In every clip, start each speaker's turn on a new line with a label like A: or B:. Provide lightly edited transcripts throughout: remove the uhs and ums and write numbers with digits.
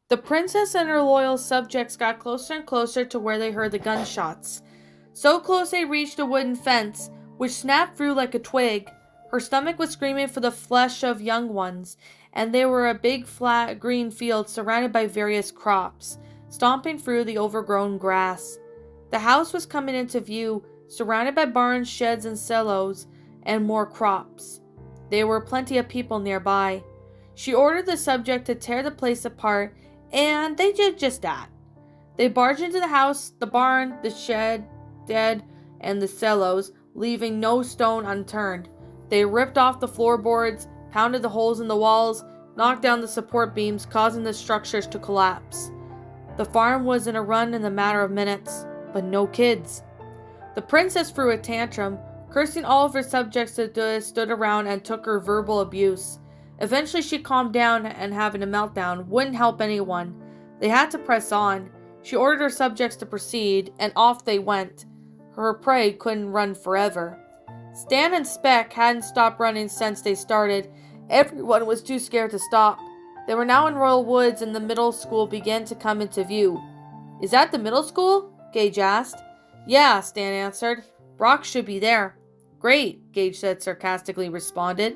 A: The princess and her loyal subjects got closer and closer to where they heard the gunshots. So close they reached a wooden fence, which snapped through like a twig. Her stomach was screaming for the flesh of young ones, and they were a big flat green field surrounded by various crops, stomping through the overgrown grass. The house was coming into view, surrounded by barns, sheds, and silos, and more crops. There were plenty of people nearby. She ordered the subject to tear the place apart, and they did just that. They barged into the house, the barn, the shed, and the silos, leaving no stone unturned. They ripped off the floorboards, pounded the holes in the walls, knocked down the support beams, causing the structures to collapse. The farm was in a run in a matter of minutes, but no kids. The princess threw a tantrum, cursing all of her subjects that stood around and took her verbal abuse. Eventually she calmed down, and having a meltdown wouldn't help anyone. They had to press on. She ordered her subjects to proceed, and off they went. Her prey couldn't run forever. Stan and Speck hadn't stopped running since they started. Everyone was too scared to stop. They were now in Royal Woods, and the middle school began to come into view. "Is that the middle school?" Gage asked. "Yeah," Stan answered. "Brock should be there." "Great," Gage said sarcastically responded.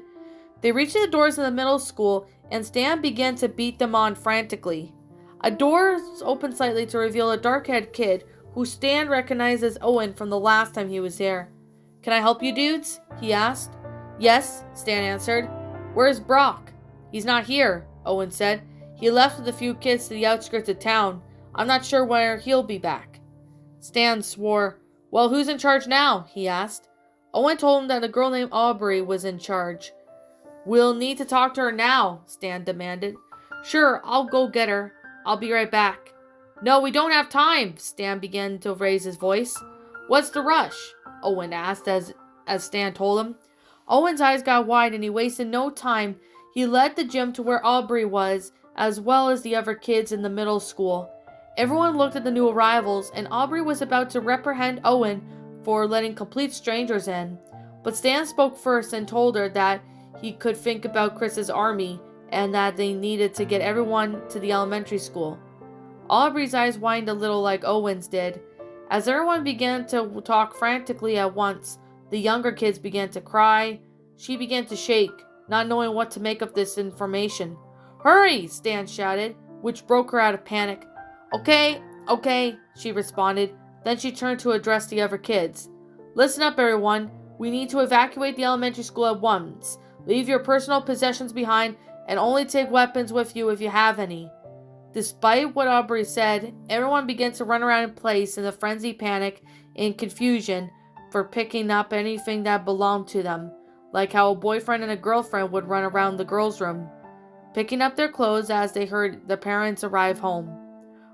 A: They reached the doors of the middle school, and Stan began to beat them on frantically. A door opened slightly to reveal a dark-haired kid who Stan recognized as Owen from the last time he was there. "Can I help you dudes?" he asked. "Yes," Stan answered. "Where's Brock?" "He's not here," Owen said. "He left with a few kids to the outskirts of town. I'm not sure where he'll be back." Stan swore. "Well, who's in charge now?" he asked. Owen told him that a girl named Aubrey was in charge. "We'll need to talk to her now," Stan demanded. "Sure, I'll go get her. I'll be right back." "No, we don't have time," Stan began to raise his voice. "What's the rush?" Owen asked as Stan told him. Owen's eyes got wide, and he wasted no time. He led the gym to where Aubrey was, as well as the other kids in the middle school. Everyone looked at the new arrivals, and Aubrey was about to reprehend Owen for letting complete strangers in. But Stan spoke first and told her that he could think about Chris's army and that they needed to get everyone to the elementary school. Aubrey's eyes widened a little like Owen's did. As everyone began to talk frantically at once, the younger kids began to cry. She began to shake, not knowing what to make of this information. "Hurry!" Stan shouted, which broke her out of panic. Okay, she responded. Then she turned to address the other kids. "Listen up, everyone. We need to evacuate the elementary school at once. Leave your personal possessions behind and only take weapons with you if you have any." Despite what Aubrey said, everyone began to run around in place in a frenzied panic and confusion for picking up anything that belonged to them, like how a boyfriend and a girlfriend would run around the girls' room, picking up their clothes as they heard the parents arrive home.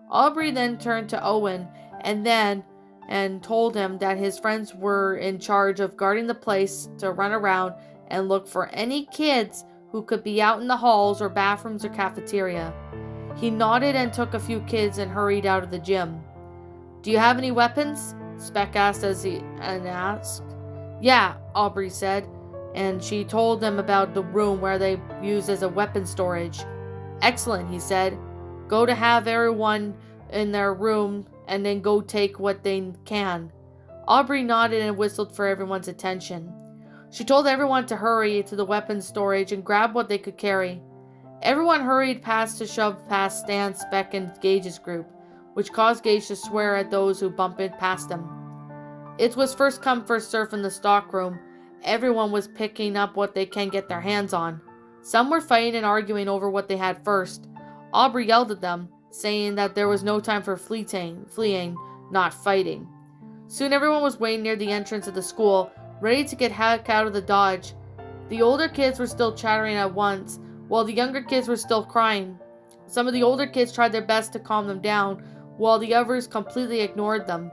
A: Aubrey then turned to Owen and told him that his friends were in charge of guarding the place to run around and look for any kids who could be out in the halls or bathrooms or cafeteria. He nodded and took a few kids and hurried out of the gym. "Do you have any weapons?" Speck asked asked. "Yeah," Aubrey said, and she told them about the room where they used as a weapon storage. "Excellent," he said. "Go to have everyone in their room and then go take what they can." Aubrey nodded and whistled for everyone's attention. She told everyone to hurry to the weapons storage and grab what they could carry. Everyone hurried to shove past Stan, Speck, and Gage's group, which caused Gage to swear at those who bumped past him. It was first come first serve in the stockroom. Everyone was picking up what they can get their hands on. Some were fighting and arguing over what they had first. Aubrey yelled at them, saying that there was no time for fleeing, not fighting. Soon everyone was waiting near the entrance of the school, ready to get heck out of the dodge. The older kids were still chattering at once, while the younger kids were still crying. Some of the older kids tried their best to calm them down, while the others completely ignored them.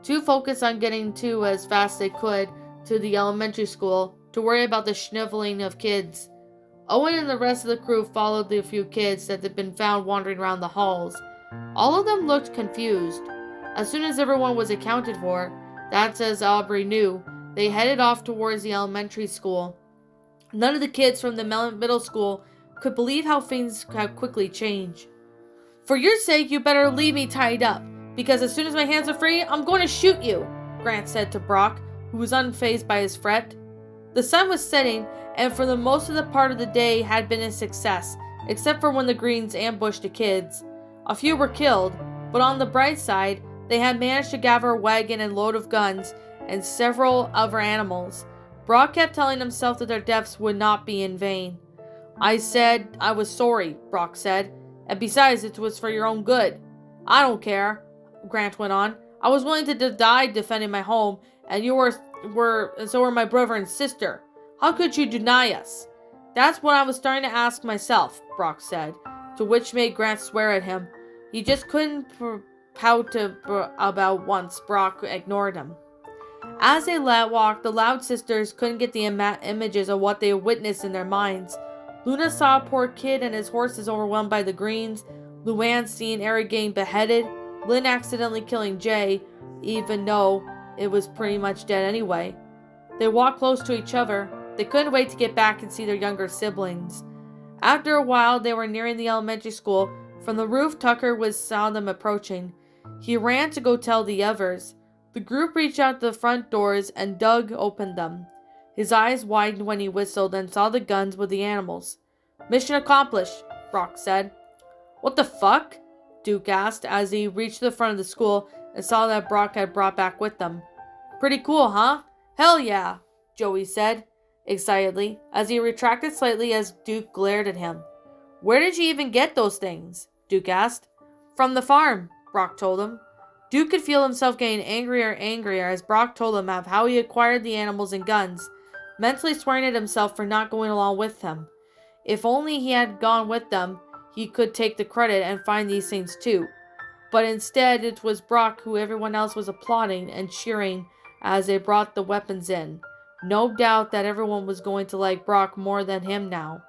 A: Too focused on getting to as fast as they could to the elementary school to worry about the sniveling of kids. Owen and the rest of the crew followed the few kids that had been found wandering around the halls. All of them looked confused. As soon as everyone was accounted for, that's as Aubrey knew, they headed off towards the elementary school. None of the kids from the middle school could believe how things had quickly changed. For your sake, you better leave me tied up, because as soon as my hands are free, I'm going to shoot you, Grant said to Brock, who was unfazed by his threat. The sun was setting, and for the most of the part of the day had been a success, except for when the Greens ambushed the kids. A few were killed, but on the bright side, they had managed to gather a wagon and load of guns and several other animals. Brock kept telling himself that their deaths would not be in vain. I said I was sorry, Brock said, and besides, it was for your own good. I don't care, Grant went on. I was willing to die defending my home, and and so were my brother and sister. How could you deny us? That's what I was starting to ask myself, Brock said, to which made Grant swear at him. He just couldn't pout about once Brock ignored him. As they walked, the Loud sisters couldn't get the images of what they had witnessed in their minds. Luna saw a poor kid and his horses overwhelmed by the Greens, Luann seeing Eric getting beheaded, Lynn accidentally killing Jay, even though it was pretty much dead anyway. They walked close to each other. They couldn't wait to get back and see their younger siblings. After a while, they were nearing the elementary school. From the roof, Tucker saw them approaching. He ran to go tell the others. The group reached out to the front doors, and Doug opened them. His eyes widened when he whistled and saw the guns with the animals. Mission accomplished, Brock said. What the fuck? Duke asked as he reached the front of the school and saw that Brock had brought back with them. Pretty cool, huh? Hell yeah, Joey said, excitedly, as he retracted slightly as Duke glared at him. Where did you even get those things? Duke asked. From the farm, Brock told him. Duke could feel himself getting angrier and angrier as Brock told him of how he acquired the animals and guns, mentally swearing at himself for not going along with them. If only he had gone with them, he could take the credit and find these things too. But instead, it was Brock who everyone else was applauding and cheering as they brought the weapons in. No doubt that everyone was going to like Brock more than him now.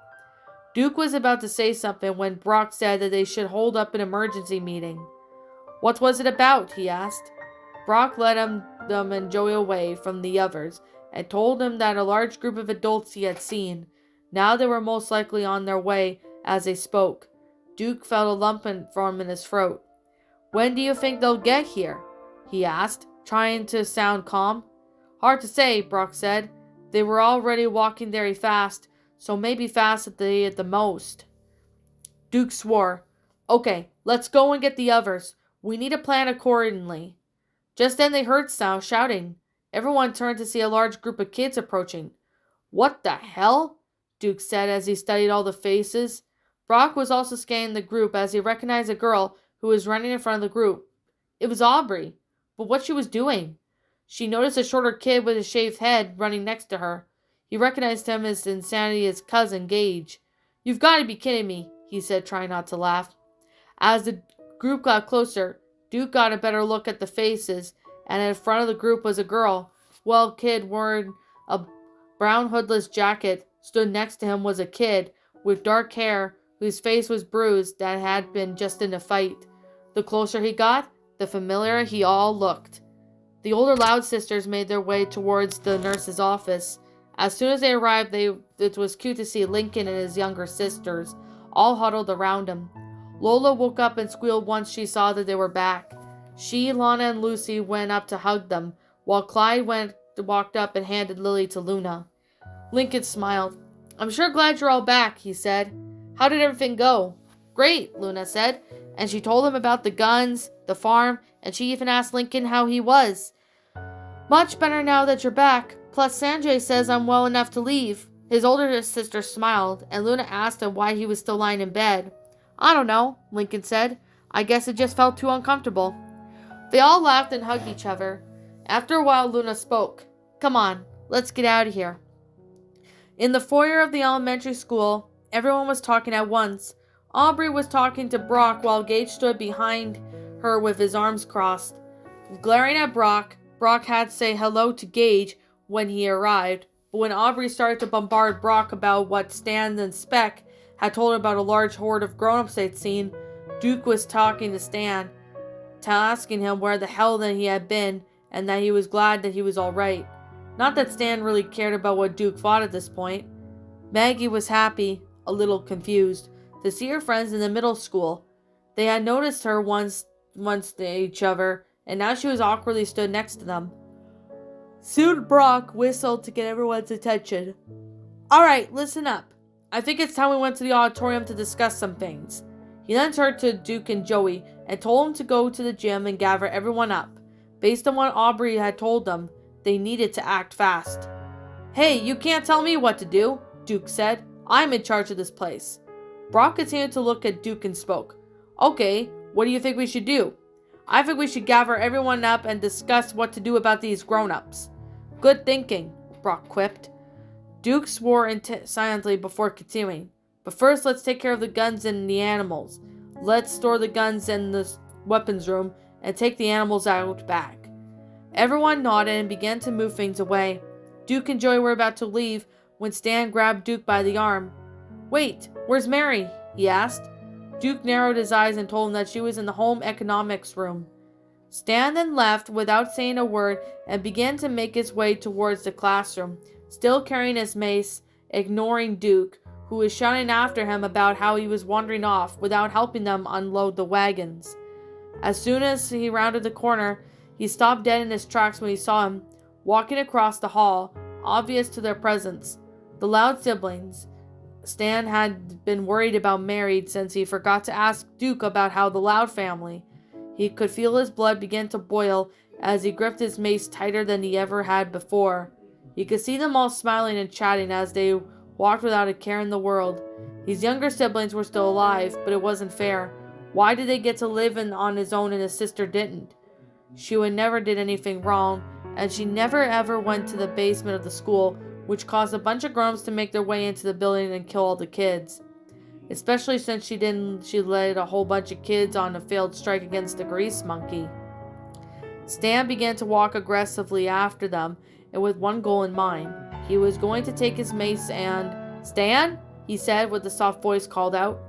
A: Duke was about to say something when Brock said that they should hold up an emergency meeting. What was it about? He asked. Brock led them and Joey away from the others and told them that a large group of adults he had seen. Now they were most likely on their way as they spoke. Duke felt a lump form in his throat. When do you think they'll get here? He asked, trying to sound calm. Hard to say, Brock said. They were already walking very fast, so maybe fast at the most. Duke swore. Okay, let's go and get the others. We need to plan accordingly. Just then they heard shouting. Everyone turned to see a large group of kids approaching. What the hell? Duke said as he studied all the faces. Brock was also scanning the group as he recognized a girl who was running in front of the group. It was Aubrey, but what she was doing? She noticed a shorter kid with a shaved head running next to her. He recognized him as Insanity's cousin, Gage. You've got to be kidding me, he said, trying not to laugh. As the group got closer, Duke got a better look at the faces, and in front of the group was a girl. Well, kid wearing a brown hoodless jacket. Stood next to him was a kid with dark hair whose face was bruised that had been just in a fight. The closer he got, the familiar he all looked. The older Loud sisters made their way towards the nurse's office. As soon as they arrived, it was cute to see Lincoln and his younger sisters, all huddled around him. Lola woke up and squealed once she saw that they were back. She, Lana, and Lucy went up to hug them, while Clyde walked up and handed Lily to Luna. Lincoln smiled. I'm sure glad you're all back, he said. How did everything go? Great, Luna said, and she told him about the guns, the farm, and she even asked Lincoln how he was. Much better now that you're back. Plus, Sanjay says I'm well enough to leave. His older sister smiled, and Luna asked him why he was still lying in bed. I don't know, Lincoln said. I guess it just felt too uncomfortable. They all laughed and hugged each other. After a while, Luna spoke. Come on, let's get out of here. In the foyer of the elementary school, everyone was talking at once. Aubrey was talking to Brock while Gage stood behind her with his arms crossed. Glaring at Brock, Brock had to say hello to Gage when he arrived, but when Aubrey started to bombard Brock about what Stan and Speck had told her about a large horde of grown-ups they'd seen, Duke was talking to Stan, asking him where the hell that he had been, and that he was glad that he was alright. Not that Stan really cared about what Duke thought at this point. Maggie was happy, a little confused, to see her friends in the middle school. They had noticed her once each other, and now she was awkwardly stood next to them. Soon Brock whistled to get everyone's attention. Alright, listen up. I think it's time we went to the auditorium to discuss some things. He then turned to Duke and Joey and told them to go to the gym and gather everyone up. Based on what Aubrey had told them, they needed to act fast. Hey, you can't tell me what to do, Duke said. I'm in charge of this place. Brock continued to look at Duke and spoke. Okay, what do you think we should do? I think we should gather everyone up and discuss what to do about these grown-ups. Good thinking, Brock quipped. Duke swore silently before continuing. But first, let's take care of the guns and the animals. Let's store the guns in the weapons room and take the animals out back. Everyone nodded and began to move things away. Duke and Joey were about to leave when Stan grabbed Duke by the arm. Wait, where's Mary? He asked. Duke narrowed his eyes and told him that she was in the home economics room. Stan then left without saying a word and began to make his way towards the classroom, still carrying his mace, ignoring Duke, who was shouting after him about how he was wandering off without helping them unload the wagons. As soon as he rounded the corner, he stopped dead in his tracks when he saw him walking across the hall, obvious to their presence. The Loud siblings. Stan had been worried about Mary since he forgot to ask Duke about how the Loud family. He could feel his blood begin to boil as he gripped his mace tighter than he ever had before. He could see them all smiling and chatting as they walked without a care in the world. His younger siblings were still alive, but it wasn't fair. Why did they get to live on his own and his sister didn't? She never did anything wrong, and she never ever went to the basement of the school, which caused a bunch of grown-ups to make their way into the building and kill all the kids. Especially since she led a whole bunch of kids on a failed strike against the grease monkey. Stan began to walk aggressively after them, and with one goal in mind. He was going to take his mace and... Stan? He said with a soft voice called out.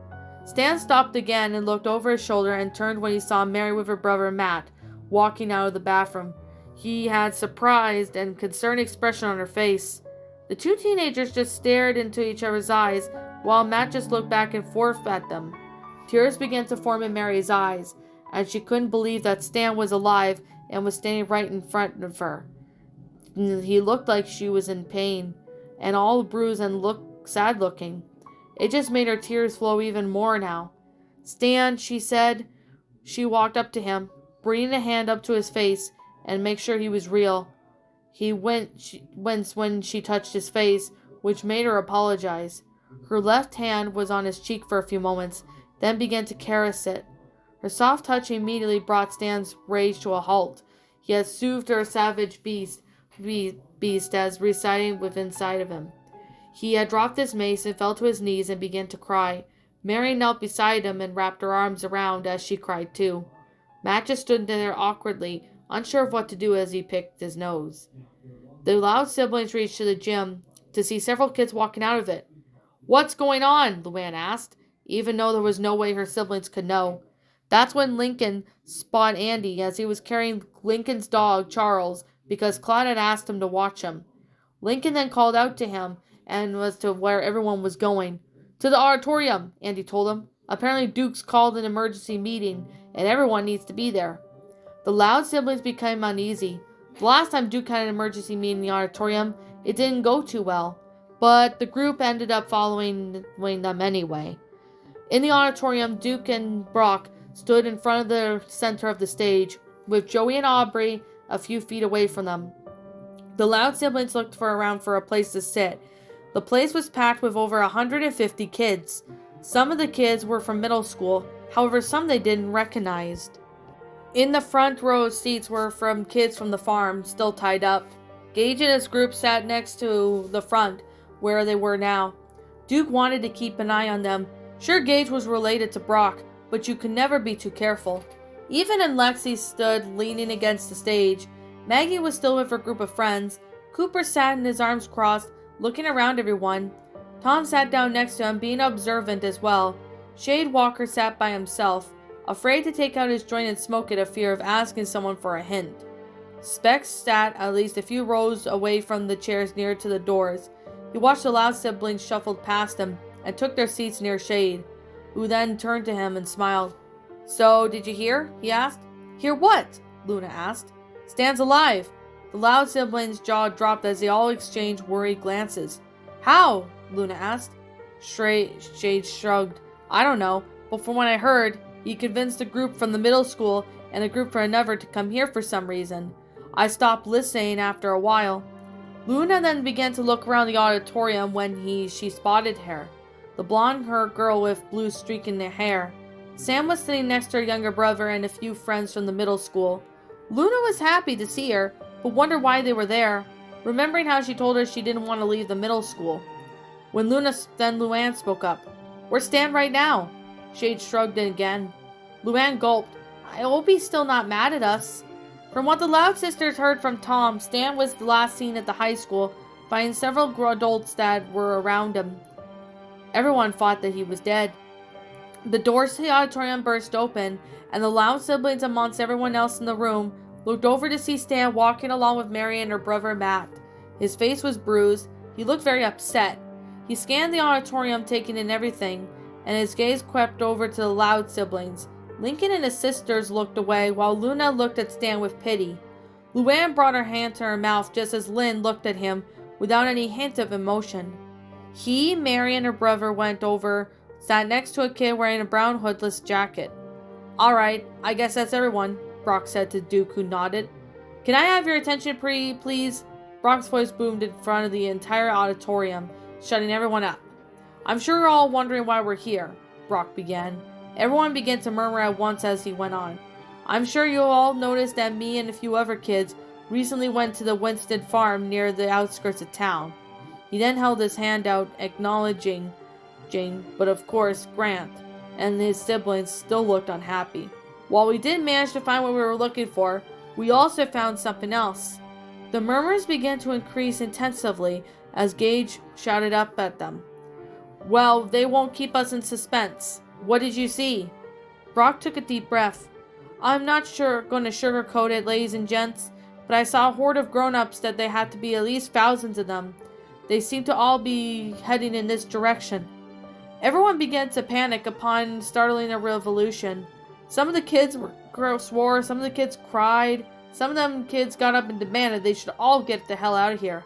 A: Stan stopped again and looked over his shoulder and turned when he saw Mary with her brother Matt walking out of the bathroom. He had surprised and concerned expression on her face. The two teenagers just stared into each other's eyes while Matt just looked back and forth at them. Tears began to form in Mary's eyes, and she couldn't believe that Stan was alive and was standing right in front of her. He looked like she was in pain, and all bruised and sad looking. It just made her tears flow even more now. Stan, she said. She walked up to him, bringing a hand up to his face and make sure he was real. He winced when she touched his face, which made her apologize. Her left hand was on his cheek for a few moments, then began to caress it. Her soft touch immediately brought Stan's rage to a halt. He had soothed her savage beast as residing within inside of him. He had dropped his mace and fell to his knees and began to cry. Mary knelt beside him and wrapped her arms around as she cried too. Matt just stood there awkwardly, unsure of what to do as he picked his nose. The Loud siblings reached to the gym to see several kids walking out of it. What's going on? Luann asked, even though there was no way her siblings could know. That's when Lincoln spotted Andy as he was carrying Lincoln's dog, Charles, because Claude had asked him to watch him. Lincoln then called out to him and was to where everyone was going. To the auditorium, Andy told him. Apparently Duke's called an emergency meeting, and everyone needs to be there. The Loud siblings became uneasy. The last time Duke had an emergency meeting in the auditorium, it didn't go too well, but the group ended up following them anyway. In the auditorium, Duke and Brock stood in front of the center of the stage, with Joey and Aubrey a few feet away from them. The Loud siblings looked around for a place to sit. The place was packed with over 150 kids. Some of the kids were from middle school, however some they didn't recognize. In the front row seats were from kids from the farm, still tied up. Gage and his group sat next to the front, where they were now. Duke wanted to keep an eye on them. Sure, Gage was related to Brock, but you could never be too careful. Even when Lexi stood leaning against the stage, Maggie was still with her group of friends. Cooper sat in his arms crossed, looking around everyone. Tom sat down next to him, being observant as well. Shade Walker sat by himself, afraid to take out his joint and smoke it, a fear of asking someone for a hint. Specs sat at least a few rows away from the chairs near to the doors. He watched the Loud siblings shuffle past him and took their seats near Shade, who then turned to him and smiled. So, did you hear? He asked. Hear what? Luna asked. Stan's alive. The Loud siblings' jaw dropped as they all exchanged worried glances. How? Luna asked. Shade shrugged. I don't know, but from what I heard, he convinced a group from the middle school and a group from another to come here for some reason. I stopped listening after a while. Luna then began to look around the auditorium when she spotted her, the blonde-haired girl with blue streak in her hair. Sam was sitting next to her younger brother and a few friends from the middle school. Luna was happy to see her, but wondered why they were there, remembering how she told her she didn't want to leave the middle school. When Luann spoke up. Where's Stan right now? Shade shrugged again. Luann gulped. I hope he's still not mad at us. From what the Loud sisters heard from Tom, Stan was last seen at the high school, finding several adults that were around him. Everyone thought that he was dead. The doors to the auditorium burst open, and the Loud siblings amongst everyone else in the room looked over to see Stan walking along with Mary and her brother Matt. His face was bruised. He looked very upset. He scanned the auditorium, taking in everything, and his gaze crept over to the Loud siblings. Lincoln and his sisters looked away, while Luna looked at Stan with pity. Luann brought her hand to her mouth just as Lynn looked at him, without any hint of emotion. Mary, and her brother went over, sat next to a kid wearing a brown hoodless jacket. Alright, I guess that's everyone, Brock said to Duke, who nodded. Can I have your attention, please? Brock's voice boomed in front of the entire auditorium, shutting everyone up. I'm sure you're all wondering why we're here, Brock began. Everyone began to murmur at once as he went on. I'm sure you all noticed that me and a few other kids recently went to the Winston farm near the outskirts of town. He then held his hand out, acknowledging Jane, but of course Grant and his siblings still looked unhappy. While we did manage to find what we were looking for, we also found something else. The murmurs began to increase intensively as Gage shouted up at them. Well, they won't keep us in suspense. What did you see? Brock took a deep breath. I'm not going to sugarcoat it, ladies and gents, but I saw a horde of grown-ups that there had to be at least thousands of them. They seem to all be heading in this direction. Everyone began to panic upon startling a revolution. Some of the kids swore, some of the kids cried, some of them kids got up and demanded they should all get the hell out of here.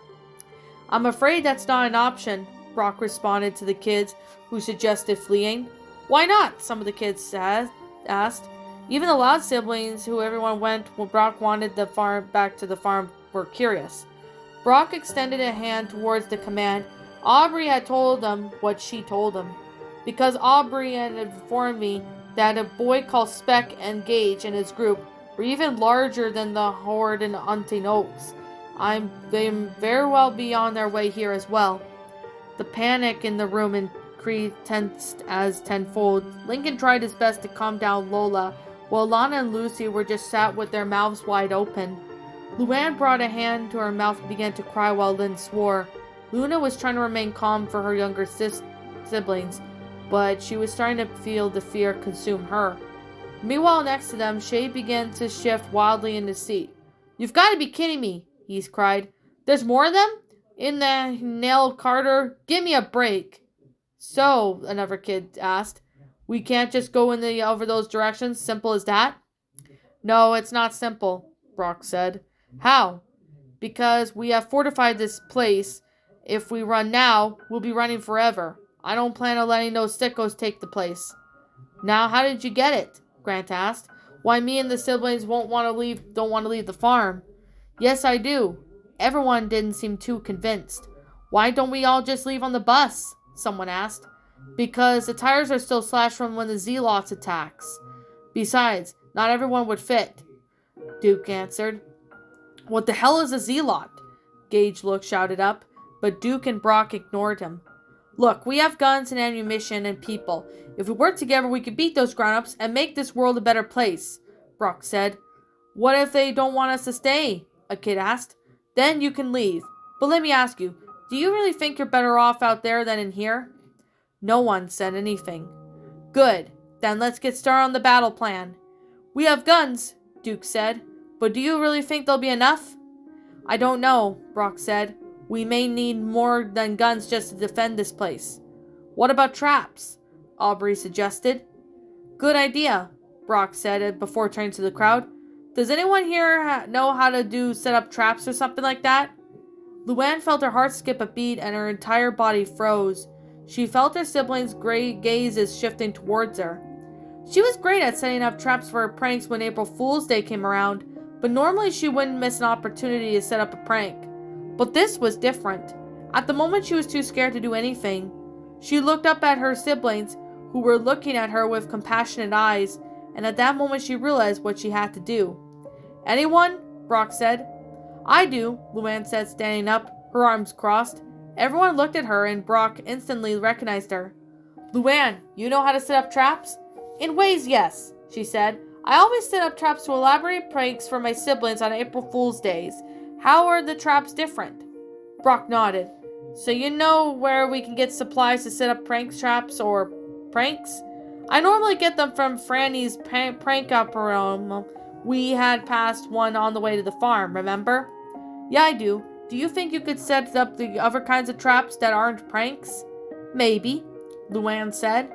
A: I'm afraid that's not an option, Brock responded to the kids who suggested fleeing. Why not? Some of the kids asked. Even the Loud siblings, who everyone went when Brock wanted the farm back to the farm, were curious. Brock extended a hand towards the command. Aubrey had told them what she told him. Because Aubrey had informed me that a boy called Speck and Gage and his group were even larger than the horde in Hunting Oaks. They very well be on their way here as well. The panic in the room increased as tenfold. Lincoln tried his best to calm down Lola, while Lana and Lucy were just sat with their mouths wide open. Luann brought a hand to her mouth and began to cry while Lynn swore. Luna was trying to remain calm for her younger siblings, but she was starting to feel the fear consume her. Meanwhile, next to them, Shade began to shift wildly in his seat. You've got to be kidding me, he cried. There's more of them? In the Nell Carter? Give me a break. So, another kid asked, we can't just go over those directions? Simple as that? No, it's not simple, Brock said. How? Because we have fortified this place. If we run now, we'll be running forever. I don't plan on letting those sickos take the place. Now, how did you get it? Grant asked. Why, me and the siblings don't want to leave the farm. Yes, I do. Everyone didn't seem too convinced. Why don't we all just leave on the bus? Someone asked. Because the tires are still slashed from when the Zealots attacks. Besides, not everyone would fit, Duke answered. What the hell is a Zealot? Gage shouted up, but Duke and Brock ignored him. Look, we have guns and ammunition and people. If we work together, we could beat those grown-ups and make this world a better place, Brock said. What if they don't want us to stay? A kid asked. Then you can leave. But let me ask you, do you really think you're better off out there than in here? No one said anything. Good. Then let's get started on the battle plan. We have guns, Duke said. But do you really think there'll be enough? I don't know, Brock said. We may need more than guns just to defend this place. What about traps? Aubrey suggested. Good idea, Brock said before turning to the crowd. Does anyone here know how to set up traps or something like that? Luann felt her heart skip a beat and her entire body froze. She felt her siblings' gray gazes shifting towards her. She was great at setting up traps for her pranks when April Fool's Day came around, but normally she wouldn't miss an opportunity to set up a prank. But this was different. At the moment, she was too scared to do anything. She looked up at her siblings, who were looking at her with compassionate eyes, and at that moment she realized what she had to do. Anyone? Brock said. I do, Luann said, standing up, her arms crossed. Everyone looked at her, and Brock instantly recognized her. Luann, you know how to set up traps? In ways, yes, she said. I always set up traps to elaborate pranks for my siblings on April Fool's Days. How are the traps different? Brock nodded. So you know where we can get supplies to set up traps or pranks? I normally get them from Franny's prank up room. We had passed one on the way to the farm, remember? Yeah, I do. Do you think you could set up the other kinds of traps that aren't pranks? Maybe, Luann said.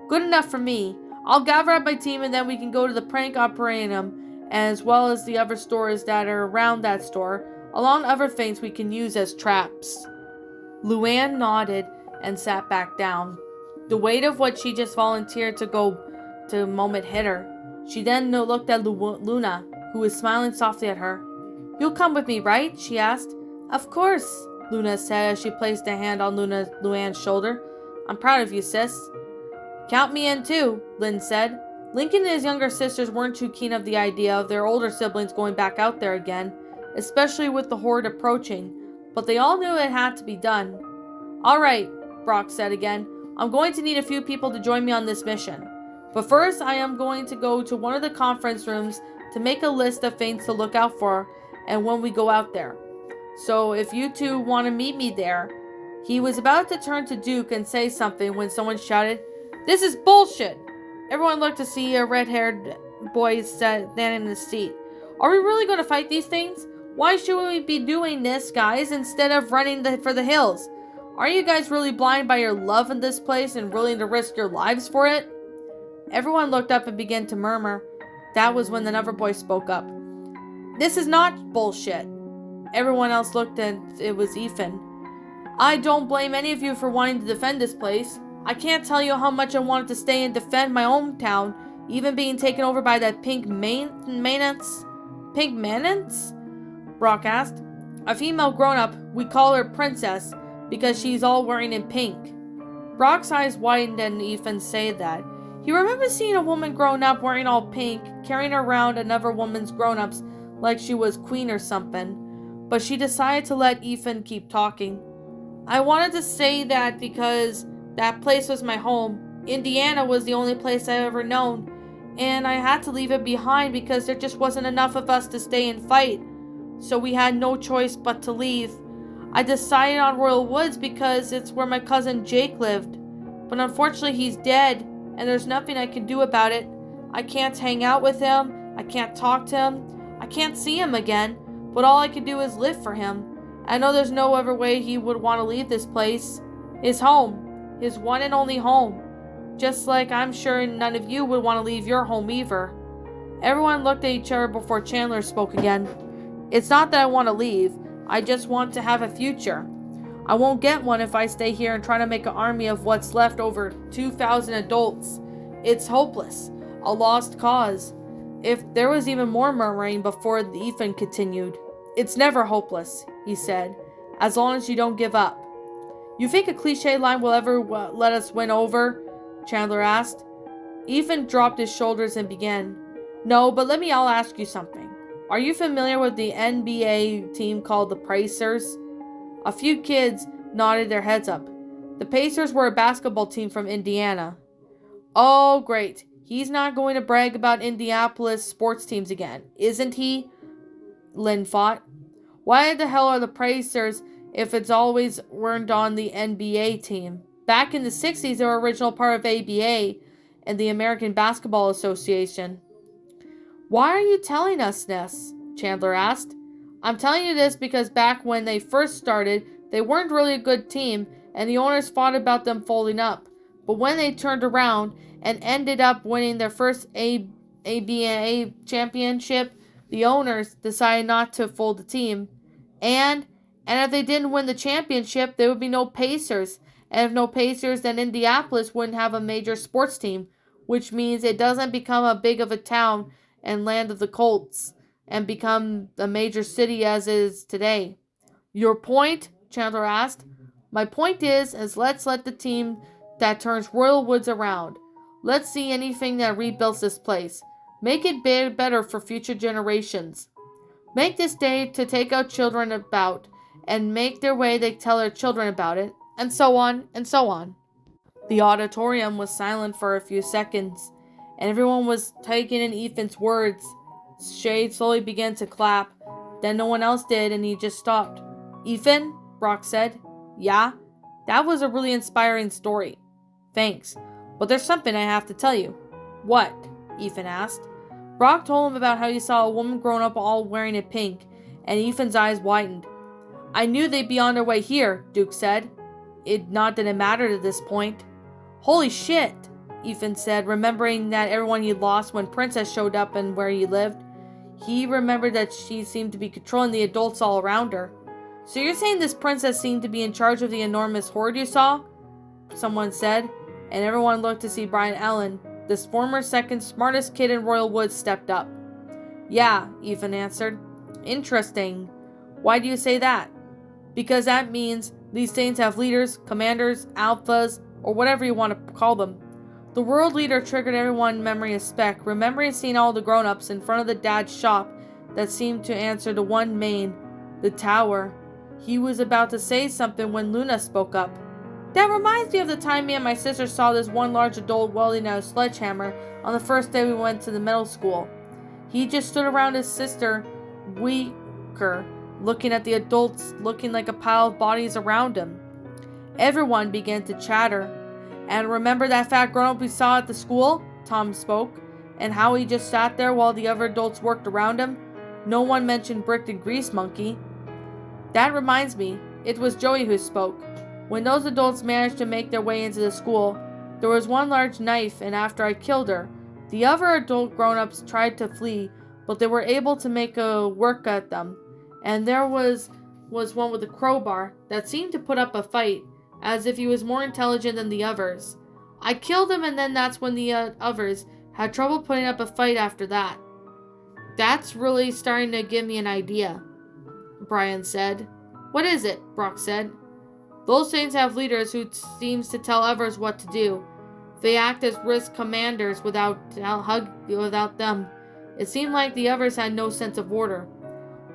A: Good enough for me. I'll gather up my team and then we can go to the prank operatum, as well as the other stores that are around that store, along other things we can use as traps. Luann nodded and sat back down. The weight of what she just volunteered to go to moment hit her. She then looked at Luna, who was smiling softly at her. You'll come with me, right? She asked. Of course, Luna said as she placed a hand on Luann's shoulder. I'm proud of you, sis. Count me in too, Lynn said. Lincoln and his younger sisters weren't too keen of the idea of their older siblings going back out there again, especially with the horde approaching, but they all knew it had to be done. All right, Brock said again. I'm going to need a few people to join me on this mission. But first, I am going to go to one of the conference rooms to make a list of things to look out for and when we go out there. So if you two want to meet me there. He was about to turn to Duke and say something when someone shouted, This is bullshit! Everyone looked to see a red-haired boy standing in his seat. Are we really going to fight these things? Why should we be doing this, guys, instead of running for the hills? Are you guys really blind by your love in this place and willing to risk your lives for it? Everyone looked up and began to murmur. That was when another boy spoke up. This is not bullshit. Everyone else looked and it was Ethan. I don't blame any of you for wanting to defend this place. I can't tell you how much I wanted to stay and defend my hometown, even being taken over by that pink maintenance? Pink maintenance? Brock asked. A female grown-up, we call her Princess, because she's all wearing in pink. Brock's eyes widened and Ethan said that. He remembered seeing a woman grown up wearing all pink, carrying around another woman's grown-ups like she was queen or something. But she decided to let Ethan keep talking. I wanted to say that because that place was my home. Indiana was the only place I've ever known. And I had to leave it behind because there just wasn't enough of us to stay and fight. So we had no choice but to leave. I decided on Royal Woods because it's where my cousin Jake lived. But unfortunately he's dead, and there's nothing I can do about it. I can't hang out with him, I can't talk to him, I can't see him again, but all I can do is live for him. I know there's no other way he would want to leave this place. His home, his one and only home. Just like I'm sure none of you would want to leave your home either. Everyone looked at each other before Chandler spoke again. It's not that I want to leave, I just want to have a future. I won't get one if I stay here and try to make an army of what's left over 2,000 adults. It's hopeless. A lost cause. If there was even more murmuring before Ethan continued. It's never hopeless, he said, as long as you don't give up. You think a cliche line will ever let us win over? Chandler asked. Ethan dropped his shoulders and began. No, but I'll ask you something. Are you familiar with the NBA team called the Pacers? A few kids nodded their heads up. The Pacers were a basketball team from Indiana. Oh, great. He's not going to brag about Indianapolis sports teams again, isn't he? Lynn thought. Why the hell are the Pacers if it's always weren't on the NBA team? Back in the 60s, they were original part of ABA and the American Basketball Association. Why are you telling us this? Chandler asked. I'm telling you this because back when they first started, they weren't really a good team, and the owners fought about them folding up. But when they turned around and ended up winning their first ABA ABA championship, the owners decided not to fold the team. And if they didn't win the championship, there would be no Pacers. And if no Pacers, then Indianapolis wouldn't have a major sports team, which means it doesn't become a big of a town and land of the Colts and become a major city as it is today. Your point? Chandler asked. My point is let's let the team that turns Royal Woods around. Let's see anything that rebuilds this place. Make it better for future generations. Make this day to take out children about and make their way they tell their children about it, and so on and so on. The auditorium was silent for a few seconds, and everyone was taking in Ethan's words. Shade slowly began to clap. Then no one else did, and he just stopped. Ethan, Brock said. Yeah? That was a really inspiring story. Thanks. But there's something I have to tell you. What? Ethan asked. Brock told him about how he saw a woman grown up all wearing it pink, and Ethan's eyes widened. I knew they'd be on their way here, Duke said. Not that it mattered at this point. Holy shit, Ethan said, remembering that everyone he lost when Princess showed up and where he lived. He remembered that she seemed to be controlling the adults all around her. So you're saying this princess seemed to be in charge of the enormous horde you saw? Someone said, and everyone looked to see Brian Allen. This former second smartest kid in Royal Woods stepped up. Yeah, Ethan answered. Interesting. Why do you say that? Because that means these things have leaders, commanders, alphas, or whatever you want to call them. The world leader triggered everyone's memory of Spec, remembering seeing all the grown-ups in front of the dad's shop that seemed to answer to one main, the tower. He was about to say something when Luna spoke up. That reminds me of the time me and my sister saw this one large adult wielding a sledgehammer on the first day we went to the middle school. He just stood around his sister, weaker, looking at the adults looking like a pile of bodies around him. Everyone began to chatter. And remember that fat grown-up we saw at the school? Tom spoke. And how he just sat there while the other adults worked around him? No one mentioned Brick and Grease Monkey. That reminds me, it was Joey who spoke. When those adults managed to make their way into the school, there was one large knife, and after I killed her, the other adult grown-ups tried to flee, but they were able to make a work at them. And there was one with a crowbar that seemed to put up a fight, as if he was more intelligent than the others. I killed him, and then that's when the others had trouble putting up a fight after that. That's really starting to give me an idea, Brian said. What is it? Brock said. Those things have leaders who seems to tell others what to do. They act as risk commanders without them. It seemed like the others had no sense of order.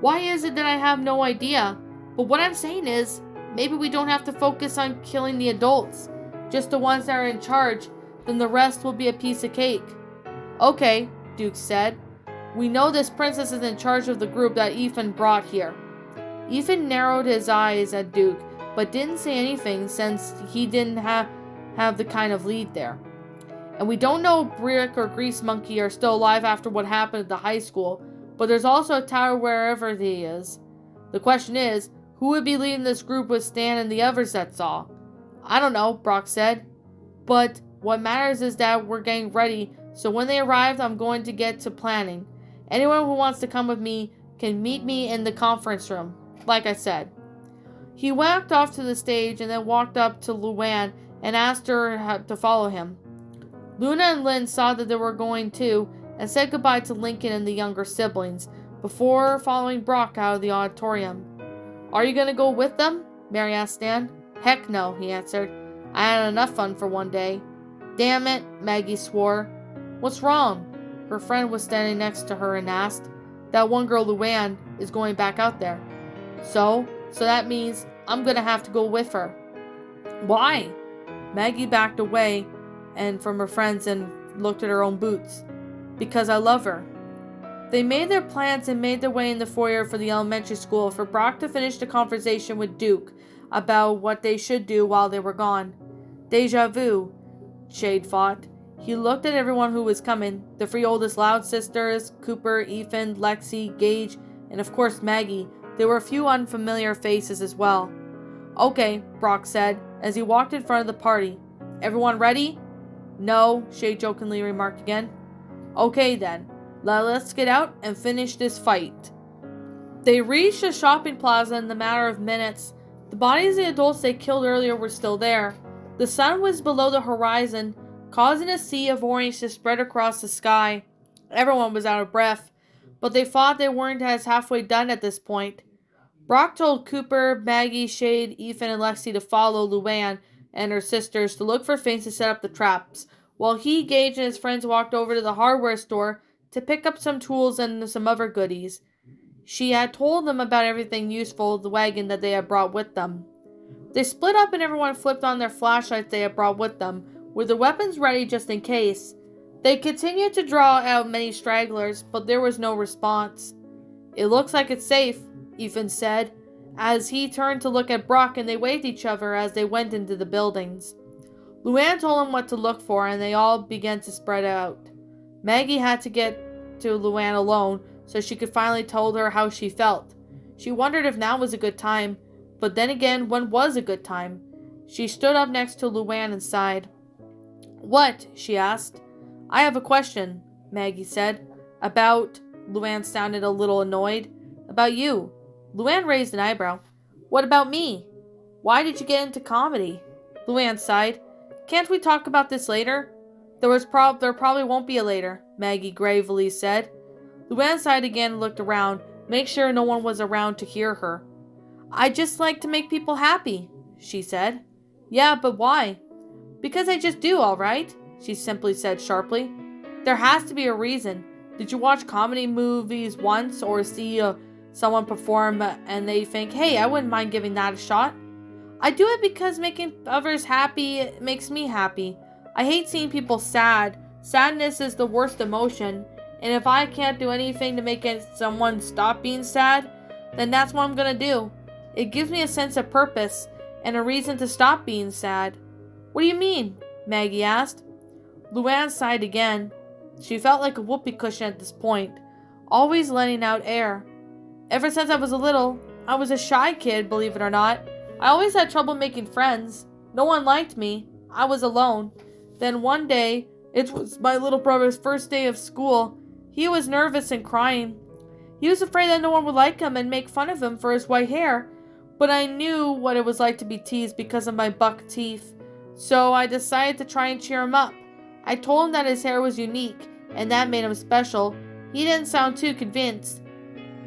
A: Why is it that I have no idea? But what I'm saying is, maybe we don't have to focus on killing the adults. Just the ones that are in charge. Then the rest will be a piece of cake. Okay, Duke said. We know this princess is in charge of the group that Ethan brought here. Ethan narrowed his eyes at Duke, but didn't say anything since he didn't have the kind of lead there. And we don't know if Brick or Grease Monkey are still alive after what happened at the high school, but there's also a tower wherever he is. The question is, who would be leading this group with Stan and the others that saw? I don't know, Brock said. But what matters is that we're getting ready, so when they arrive, I'm going to get to planning. Anyone who wants to come with me can meet me in the conference room, like I said. He walked off to the stage and then walked up to Luann and asked her to follow him. Luna and Lynn saw that they were going too and said goodbye to Lincoln and the younger siblings before following Brock out of the auditorium. Are you going to go with them? Mary asked Stan. Heck no, he answered. I had enough fun for one day. Damn it, Maggie swore. What's wrong? Her friend was standing next to her and asked. That one girl, Luann, is going back out there. So that means I'm going to have to go with her. Why? Maggie backed away from her friends and looked at her own boots. Because I love her. They made their plans and made their way in the foyer for the elementary school for Brock to finish the conversation with Duke about what they should do while they were gone. Deja vu, Shade thought. He looked at everyone who was coming, the three oldest Loud sisters, Cooper, Ethan, Lexi, Gage, and of course Maggie. There were a few unfamiliar faces as well. Okay, Brock said, as he walked in front of the party. Everyone ready? No, Shade jokingly remarked again. Okay then, let's get out and finish this fight. They reached a shopping plaza in the matter of minutes. The bodies of the adults they killed earlier were still there. The sun was below the horizon, causing a sea of orange to spread across the sky. Everyone was out of breath, but they thought they weren't as halfway done at this point. Brock told Cooper, Maggie, Shade, Ethan, and Lexi to follow Luann and her sisters to look for things to set up the traps, while he, Gage, and his friends walked over to the hardware store to pick up some tools and some other goodies. She had told them about everything useful in the wagon that they had brought with them. They split up and everyone flipped on their flashlights they had brought with them, with the weapons ready just in case. They continued to draw out many stragglers, but there was no response. It looks like it's safe, Ethan said, as he turned to look at Brock and they waved each other as they went into the buildings. Luann told him what to look for and they all began to spread out. Maggie had to get to Luann alone so she could finally tell her how she felt. She wondered if now was a good time, but then again, when was a good time? She stood up next to Luann and sighed. What? She asked. I have a question, Maggie said. About... Luann sounded a little annoyed. About you. Luann raised an eyebrow. What about me? Why did you get into comedy? Luann sighed. Can't we talk about this later? There probably won't be a later, Maggie gravely said. Luann sighed again and looked around, make sure no one was around to hear her. I just like to make people happy, she said. Yeah, but why? Because I just do, all right, she simply said sharply. There has to be a reason. Did you watch comedy movies once or see someone perform and they think, hey, I wouldn't mind giving that a shot? I do it because making others happy makes me happy. I hate seeing people sad. Sadness is the worst emotion, and if I can't do anything to make someone stop being sad, then that's what I'm gonna do. It gives me a sense of purpose and a reason to stop being sad. What do you mean? Maggie asked. Luann sighed again. She felt like a whoopee cushion at this point, always letting out air. Ever since I was little, I was a shy kid, believe it or not. I always had trouble making friends. No one liked me. I was alone. Then one day, it was my little brother's first day of school. He was nervous and crying. He was afraid that no one would like him and make fun of him for his white hair, but I knew what it was like to be teased because of my buck teeth. So I decided to try and cheer him up. I told him that his hair was unique, and that made him special. He didn't sound too convinced.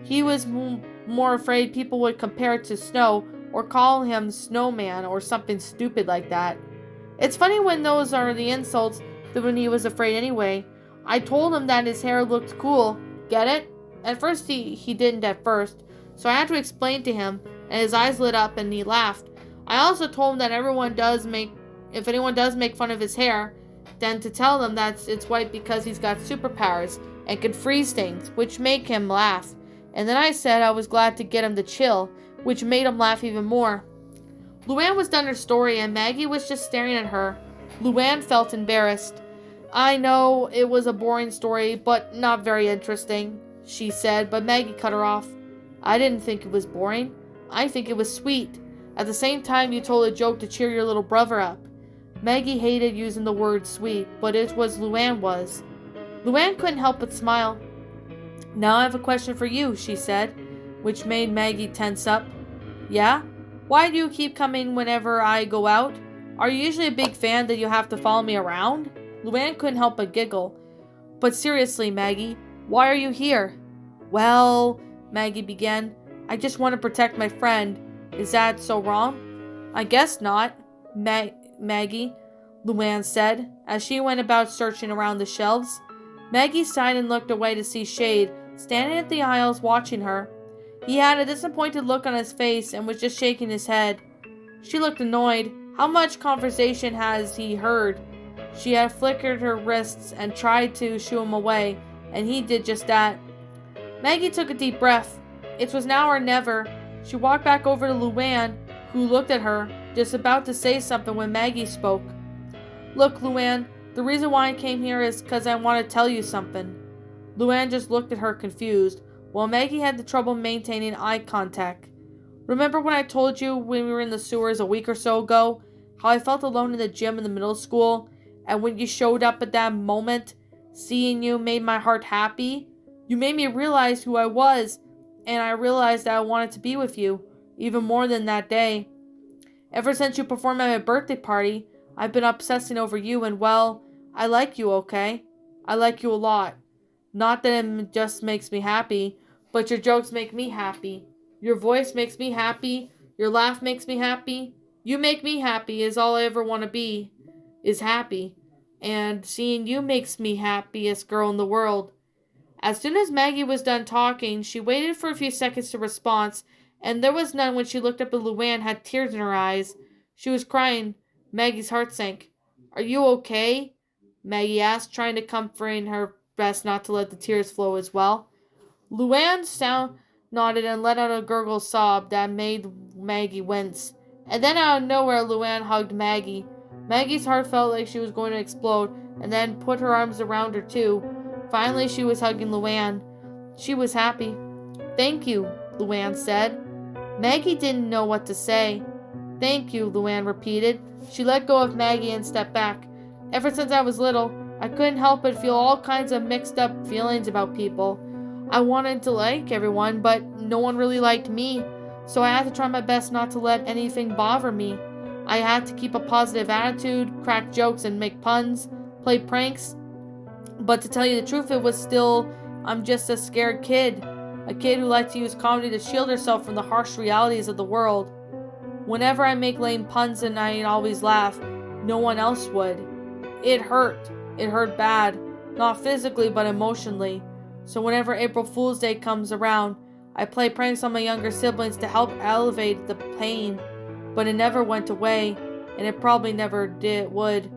A: He was more afraid people would compare it to snow or call him snowman or something stupid like that. It's funny when those are the insults that when he was afraid anyway. I told him that his hair looked cool. Get it? At first he didn't at first, so I had to explain to him, and his eyes lit up and he laughed. I also told him that if anyone does make fun of his hair, then to tell them that it's white because he's got superpowers and can freeze things, which make him laugh. And then I said I was glad to get him to chill, which made him laugh even more. Luann was done her story and Maggie was just staring at her. Luann felt embarrassed. I know it was a boring story, but not very interesting, she said, but Maggie cut her off. I didn't think it was boring. I think it was sweet. At the same time, you told a joke to cheer your little brother up. Maggie hated using the word sweet, but it was Luann was. Luann couldn't help but smile. Now I have a question for you, she said, which made Maggie tense up. Yeah? Why do you keep coming whenever I go out? Are you usually a big fan that you have to follow me around? Luann couldn't help but giggle. But seriously, Maggie, why are you here? Well, Maggie began, I just want to protect my friend. Is that so wrong? I guess not, Maggie, Luann said, as she went about searching around the shelves. Maggie sighed and looked away to see Shade, standing at the aisles watching her. He had a disappointed look on his face and was just shaking his head. She looked annoyed. How much conversation has he heard? She had flickered her wrists and tried to shoo him away, and he did just that. Maggie took a deep breath. It was now or never. She walked back over to Luann, who looked at her, just about to say something when Maggie spoke. Look, Luann, the reason why I came here is because I want to tell you something. Luann just looked at her confused, while Maggie had the trouble maintaining eye contact. Remember when I told you when we were in the sewers a week or so ago, how I felt alone in the gym in the middle school, and when you showed up at that moment, Seeing you made my heart happy. You made me realize who I was, and I realized that I wanted to be with you, even more than that day. Ever since you performed at my birthday party, I've been obsessing over you, and well, I like you, okay? I like you a lot. Not that it just makes me happy, but your jokes make me happy. Your voice makes me happy. Your laugh makes me happy. You make me happy is all I ever want to be, is happy. And seeing you makes me happiest girl in the world. As soon as Maggie was done talking, she waited for a few seconds to response, and there was none when she looked up at Luann, had tears in her eyes. She was crying. Maggie's heart sank. Are you okay? Maggie asked, trying to comfort her best not to let the tears flow as well. Luann nodded and let out a gurgle sob that made Maggie wince. And then out of nowhere, Luann hugged Maggie. Maggie's heart felt like she was going to explode, and then put her arms around her too. Finally, she was hugging Luann. She was happy. Thank you, Luann said. Maggie didn't know what to say. Thank you, Luann repeated. She let go of Maggie and stepped back. Ever since I was little, I couldn't help but feel all kinds of mixed up feelings about people. I wanted to like everyone, but no one really liked me, so I had to try my best not to let anything bother me. I had to keep a positive attitude, crack jokes and make puns, play pranks. But to tell you the truth, it was still, I'm just a scared kid. A kid who liked to use comedy to shield herself from the harsh realities of the world. Whenever I make lame puns and I always laugh, no one else would. It hurt. It hurt bad. Not physically, but emotionally. So whenever April Fool's Day comes around, I play pranks on my younger siblings to help elevate the pain. But it never went away, and it probably never would.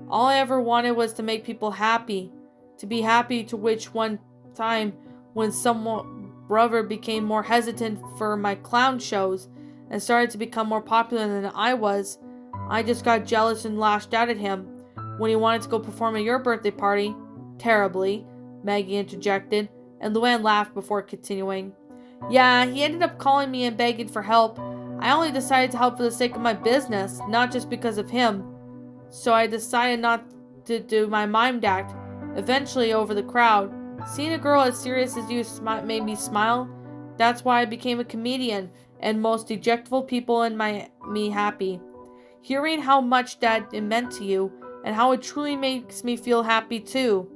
A: All I ever wanted was to make people happy. To be happy, to which one time when someone brother became more hesitant for my clown shows and started to become more popular than I was, I just got jealous and lashed out at him. When he wanted to go perform at your birthday party, terribly, Maggie interjected, and Luann laughed before continuing. Yeah, he ended up calling me and begging for help. I only decided to help for the sake of my business, not just because of him. So I decided not to do my mime act, eventually over the crowd. Seeing a girl as serious as you made me smile. That's why I became a comedian, and most dejectful people in me happy. Hearing how much that it meant to you, and how it truly makes me feel happy too.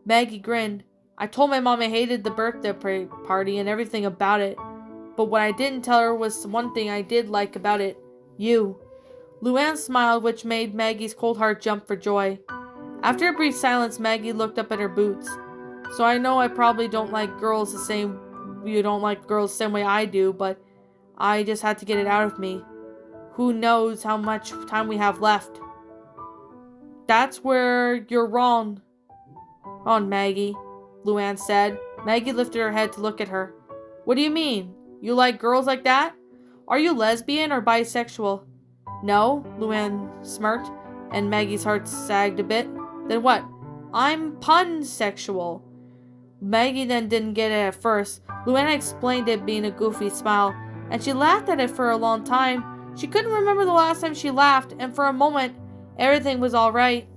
A: Maggie grinned. I told my mom I hated the birthday party and everything about it. But what I didn't tell her was one thing I did like about it. You. Luann smiled, which made Maggie's cold heart jump for joy. After a brief silence, Maggie looked up at her boots. So I know I probably don't like girls the same... You don't like girls the same way I do, but I just had to get it out of me. Who knows how much time we have left. That's where you're wrong. On Maggie, Luann said. Maggie lifted her head to look at her. What do you mean? You like girls like that? Are you lesbian or bisexual? No, Luann smirked, and Maggie's heart sagged a bit. Then what? I'm pansexual. Maggie then didn't get it at first. Luann explained it being a goofy smile, and she laughed at it for a long time. She couldn't remember the last time she laughed, and for a moment, everything was all right.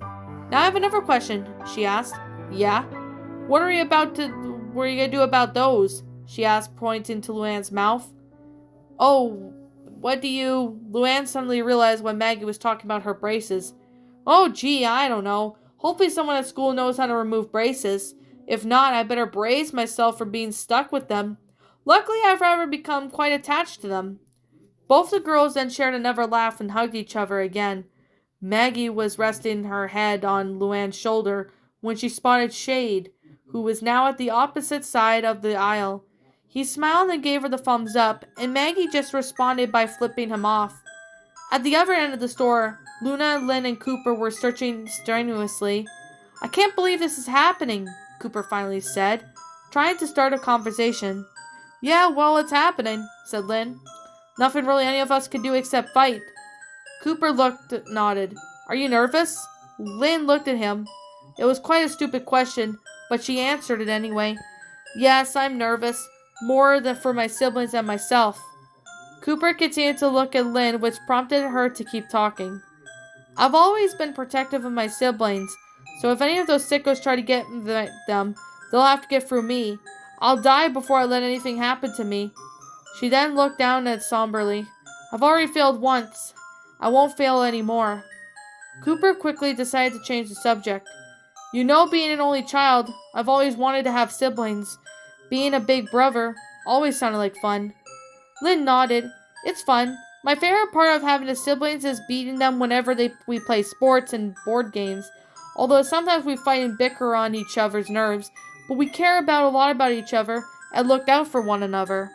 A: Now I have another question, she asked. Yeah? What are you gonna do about those? She asked, pointing to Luann's mouth. Oh, Luann suddenly realized when Maggie was talking about her braces. Oh, gee, I don't know. Hopefully someone at school knows how to remove braces. If not, I better brace myself for being stuck with them. Luckily, I've rather become quite attached to them. Both the girls then shared another laugh and hugged each other again. Maggie was resting her head on Luann's shoulder when she spotted Shade, who was now at the opposite side of the aisle. He smiled and gave her the thumbs up, and Maggie just responded by flipping him off. At the other end of the store, Luna, Lynn, and Cooper were searching strenuously. I can't believe this is happening, Cooper finally said, trying to start a conversation. Yeah, well, it's happening, said Lynn. Nothing really any of us can do except fight. Cooper nodded. Are you nervous? Lynn looked at him. It was quite a stupid question, but she answered it anyway. Yes, I'm nervous. More than for my siblings and myself. Cooper continued to look at Lynn, which prompted her to keep talking. I've always been protective of my siblings, So if any of those sickos try to get them, they'll have to get through me. I'll die before I let anything happen to me. She then looked down at somberly. I've already failed once. I won't fail anymore. Cooper quickly decided to change the subject. You know, being an only child, I've always wanted to have siblings. Being a big brother always sounded like fun. Lynn nodded. It's fun. My favorite part of having siblings is beating them whenever we play sports and board games. Although sometimes we fight and bicker on each other's nerves, but we care about a lot about each other and look out for one another.